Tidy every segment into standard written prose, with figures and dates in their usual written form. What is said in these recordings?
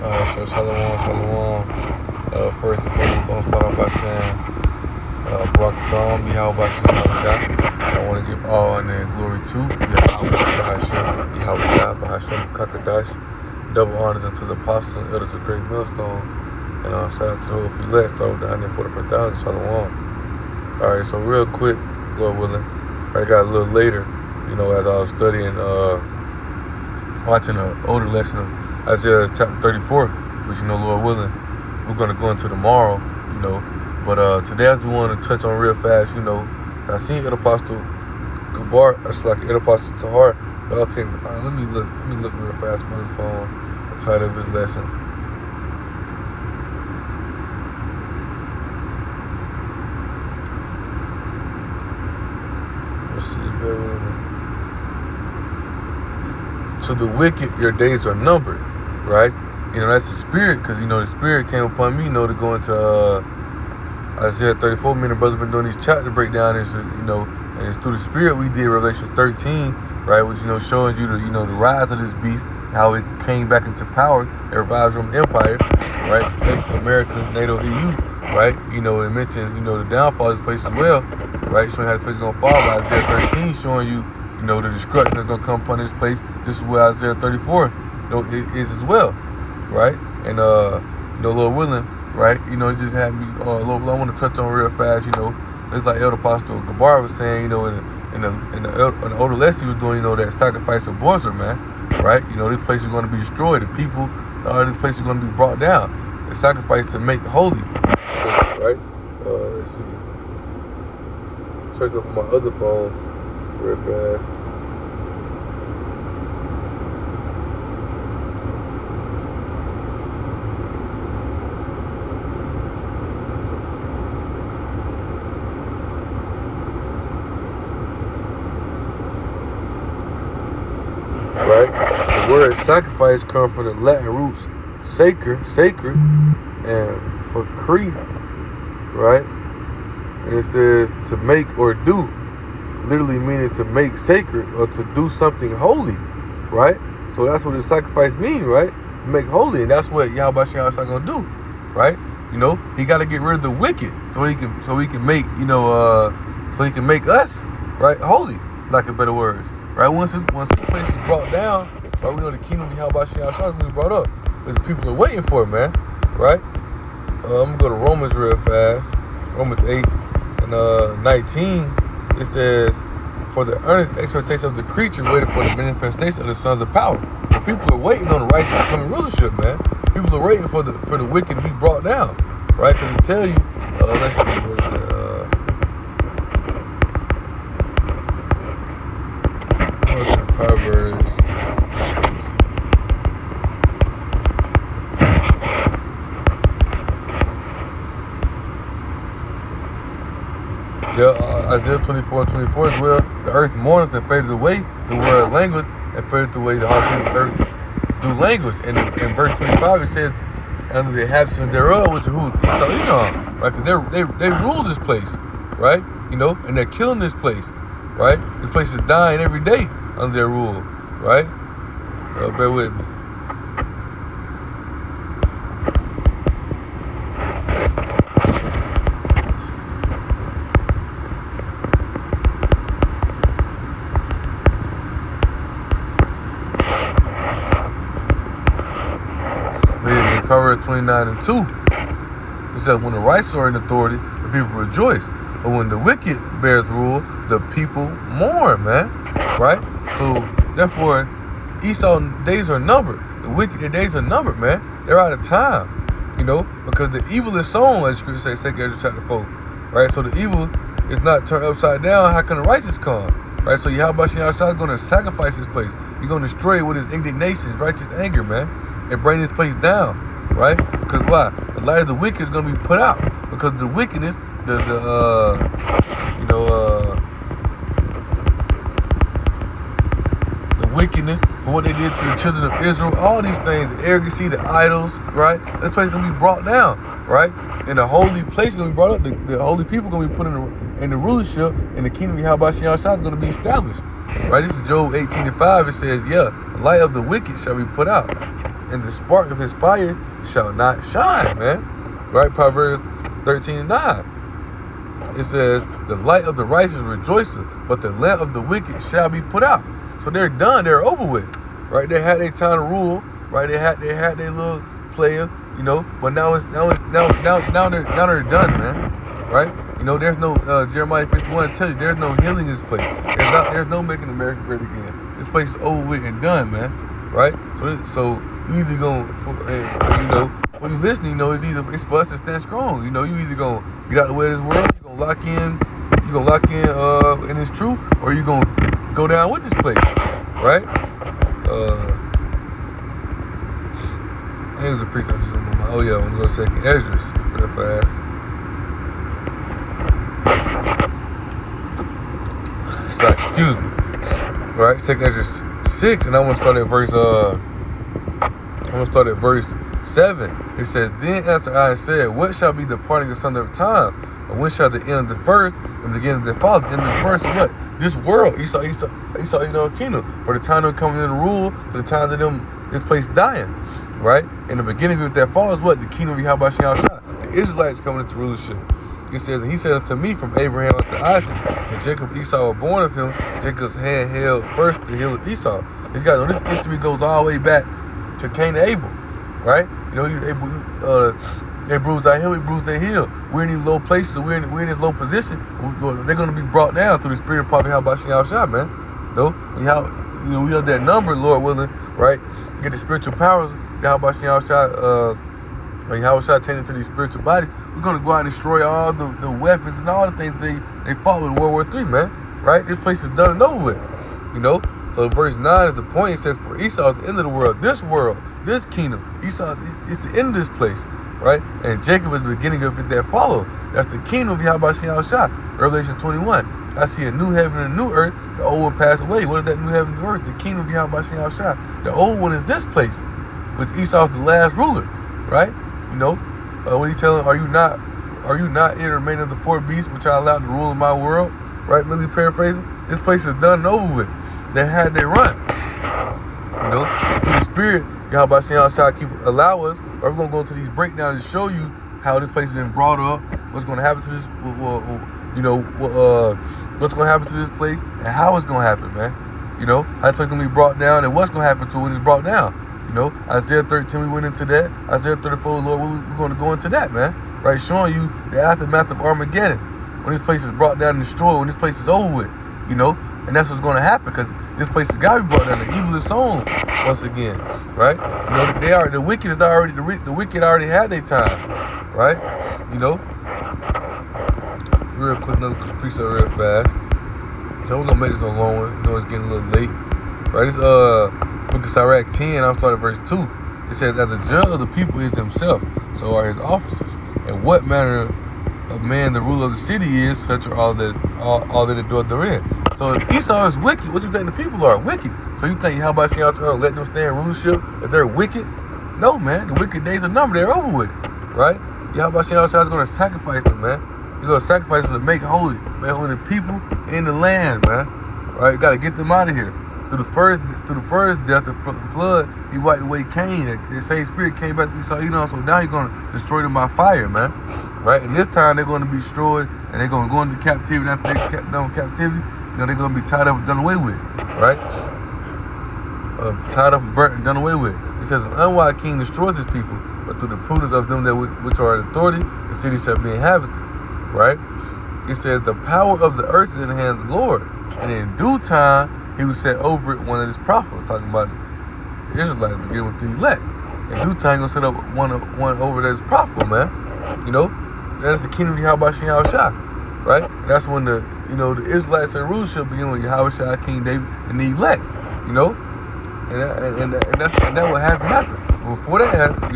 So shalom, shalom. First and foremost, I'll start off by saying, Barak Thom, Yahweh Hashem. I want to give all honor and glory to Yahweh Hashem, Kakadash. Double honors unto the apostles and elders of Great Millstone. And shout out to the whole few left, over 144,000, shalom. Alright, so real quick, Lord willing, I got a little later, as I was studying, watching an older lesson of Isaiah chapter 34, which, Lord willing, we're going to go into tomorrow, But today I just want to touch on real fast, I seen El Apostle Gabar, it's like El Apostle Tahar, but okay, let me look real fast on his phone, the title of his lesson. Let's see, bear with me. To the wicked, your days are numbered, right? That's the spirit, because, the spirit came upon me, to go into Isaiah 34. Me and the brother been doing these chapter breakdowns, and it's through the spirit we did Revelation 13, right? Which, showing you the rise of this beast, how it came back into power, it revived Roman Empire, right? America, NATO, EU, right? It mentioned, the downfall of this place as well, right? Showing how this place is going to fall by Isaiah 13, showing you, the destruction that's going to come upon this place. This is where Isaiah 34, is as well, right? And, Lord willing, right? It just had me, Lord, I want to touch on real fast, it's like Elder Apostle Gabar was saying, in the older lesson he was doing, that sacrifice of bozrah, man, right? This place is going to be destroyed. The people, this place is going to be brought down. The sacrifice to make holy, right? Let's see. Search up on my other phone real fast. Right? The word sacrifice comes from the Latin roots sacred, and fakri, right? And it says to make or do, literally meaning to make sacred or to do something holy, right? So that's what the sacrifice means, right? To make holy, and that's what Yahweh Hashem gonna do, right? He got to get rid of the wicked so he can make, so he can make us, right, holy, like a better words. Right, once this place is brought down, right, we know the kingdom of Yahweh Hashem is going to be brought up. Because people are waiting for it, man. Right? I'm going to go to Romans real fast. Romans 8 and 19. It says, for the earnest expectation of the creature waiting for the manifestation of the sons of power. So people are waiting on the righteous coming rulership, man. People are waiting for the wicked to be brought down. Right? Because it tell you, let's see, what is that? Proverbs. Isaiah 24 and 24 as well. The earth mourneth and fadeth away, the world language and fadeth away, the heart of the earth do language. And in verse 25 it says, under the inhabitants thereof, which are who? Esau, right? Because they rule this place, right? And they're killing this place, right? This place is dying every day under their rule, right? Bear with me. Proverbs 29 and 2. It says, when the righteous are in authority, the people rejoice. But when the wicked bears rule, the people mourn, man. Right? So, therefore, Esau's days are numbered. The wicked, their days are numbered, man. They're out of time. Because the evil is sown, as the scripture says, 2 Ezra chapter 4. Right? So the evil is not turned upside down. How can the righteous come? Right? So Yahweh Hashem is going to sacrifice this place. He's going to destroy it with his indignation, his righteous anger, man. And bring this place down. Right? Because why? The light of the wicked is going to be put out. Because the wickedness, the wickedness for what they did to the children of Israel, all these things, the arrogancy, the idols, right? This place is going to be brought down, right? And the holy place is going to be brought up. The holy people are going to be put in the rulership, and the kingdom of Yahweh Hashem is going to be established, right? This is Job 18 and 5. It says, the light of the wicked shall be put out, and the spark of his fire shall not shine, man. Right? Proverbs 13:9. It says, the light of the righteous rejoiceth, but the lamp of the wicked shall be put out. So they're done, they're over with. Right? They had their time to rule, right? They had their little player, you know, but now they're done, man. Right? You know, there's no Jeremiah 51 tells you there's no healing in this place. There's no making America great again. This place is over with and done, man. Right? So you either gonna, you know, when you listening, you know, it's for us to stand strong. You know, you either gonna get out of the way of this world, you gonna lock in in this truth, or you gonna go down with this place, right? There's a precept. Oh yeah, I'm gonna go second Ezra's real fast. So, excuse me. All right, second Ezra's 6, and I'm gonna start at verse 7. It says, then answered I and said, what shall be the parting asunder of times? Or when shall the end of the first and the beginning of the fall? The end of the first is what? This world. Esau, kingdom. For the time of coming in to rule, for the time of this place dying. Right? And the beginning of that fall is what? The kingdom of Yahweh Shah. The Israelites coming into rulership. It says, and he said unto me, from Abraham unto Isaac, and Jacob Esau were born of him. Jacob's hand held first the heel of Esau. This history goes all the way back to Cain and Abel. Right? You know, they bruised our heel, we bruised their heel. We're in these low places, we're in this low position. They're going to be brought down through the spirit of Prophet Yahweh, man. You know, we have that number, Lord willing, right? Get the spiritual powers, Yahweh tending to these spiritual bodies. We're going to go out and destroy all the weapons and all the things they fought with in World War III, man. Right? This place is done and over with. You know? So verse 9 is the point. It says, for Esau is the end of the world, this kingdom. Esau is the end of this place, right? And Jacob is the beginning of it that follow. That's the kingdom of Yahweh Shah. Revelation 21. I see a new heaven and a new earth. The old one passed away. What is that new heaven and new earth? The kingdom of Yahweh Shah. The old one is this place, which Esau's the last ruler, right? You know, what he's telling, are you not it remain of the four beasts which I allowed to rule in my world? Right? Really paraphrasing. This place is done and over with. They had their run. You know, through the spirit, Yahweh Shah allow us, or we're going to go into these breakdowns to show you how this place has been brought up, what's going to happen to this, what's going to happen to this place, and how it's going to happen, man. You know, how it's going to be brought down, and what's going to happen to it when it's brought down. You know, Isaiah 13, we went into that. Isaiah 34, Lord, we're going to go into that, man. Right, showing you the aftermath of Armageddon. When this place is brought down and destroyed, when this place is over with, you know. And that's what's going to happen, because this place has got to be brought down. The evil is sown once again, right? You know, the wicked already had their time, right? You know, real quick, another precept real fast. So we're gonna make this a long one. You know, it's getting a little late, right? This book of Sirach 10. I'll start at verse 2. It says, "As the judge of the people is himself, so are his officers. And what manner of man the ruler of the city is, such are all that adore therein." So if Esau is wicked, what do you think the people are? Wicked. So you think Yahweh Shah let them stay in rulership if they're wicked? No, man. The wicked days are numbered. They're over with, right? Yahweh Shah is going to sacrifice them, man. He's going to sacrifice them to make holy the people in the land, man. Right? You got to get them out of here. Through the first death, the flood, he wiped away Cain. The same spirit came back to Esau, so now he's going to destroy them by fire, man. Right? And this time they're going to be destroyed, and they're going to go into captivity. After they kept down captivity, they're going to be tied up and done away with, right? Tied up and burnt and done away with. It says, an unwise king destroys his people, but through the prudence of them which are in authority, the city shall be inhabited, right? It says, the power of the earth is in the hands of the Lord, and in due time he will set over it one of his prophets. We're talking about the Israelites beginning with the elect. In due time, he's going to set up one over that is profitable, man. You know, that's the kingdom of Yahweh Shah, right? And that's when the Israelites and rulership begin with Yahweh Shah, King David, and the elect. You know, and that's what has to happen. Before that happens,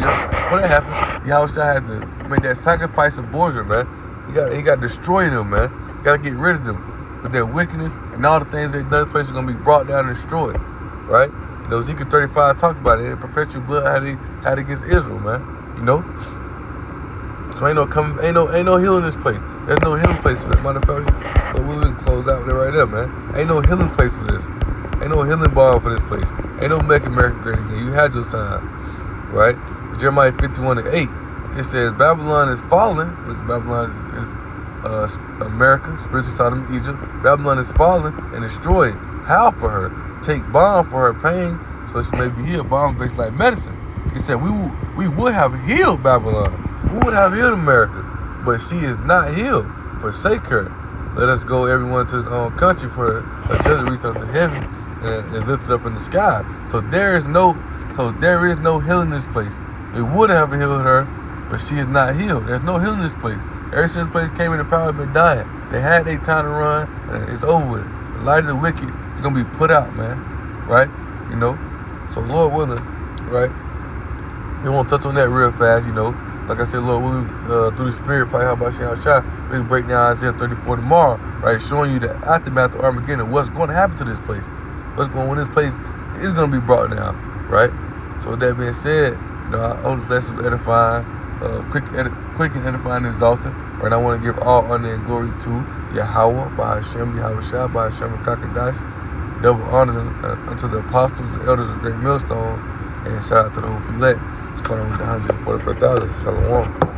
Yahweh Shah had to make that sacrifice of bozrah, man. He got to destroy them, man. You got to get rid of them. With their wickedness and all the things they've done, this place is going to be brought down and destroyed, right? You know, Ezekiel 35 talked about it. Perpetual blood had against Israel, man. You know, so ain't no healing in this place. There's no healing place for this, matter of fact. So we're gonna close out with it right there, man. Ain't no healing place for this. Ain't no healing balm for this place. Ain't no making America great again. You had your time. right? Jeremiah 51:8. It says Babylon is fallen, which Babylon is America, spiritual Sodom and Egypt. Babylon is fallen and destroyed. Howl for her. Take balm for her pain, so she may be healed. Balm based like medicine. He said we would have healed Babylon. We would have healed America, but she is not healed. Forsake her. Let us go everyone to his own country, for a treasure reaches up to heaven and is lifted up in the sky. So there is no healing in this place. We would have healed her, but she is not healed. There's no healing in this place. Ever since this place came into power, it's been dying. They had their time to run, and it's over with. The light of the wicked is gonna be put out, man. Right? You know. So Lord willing, right? We won't touch on that real fast, you know. Like I said, Lord willing, through the Spirit, probably how about Shah Shah, we can break down Isaiah 34 tomorrow, right? Showing you the aftermath of Armageddon, what's going to happen to this place, when this place is going to be brought down, right? So with that being said, you know, I hope this lesson was edifying, quick and edifying and exalting. Right? I want to give all honor and glory to Yahweh, by Hashem, Yahweh Shah, by Hashem and Kakadash. Double honor unto the apostles, the elders of the great millstone, and shout out to the whole fillet. Starting with the 144,000. Shalom.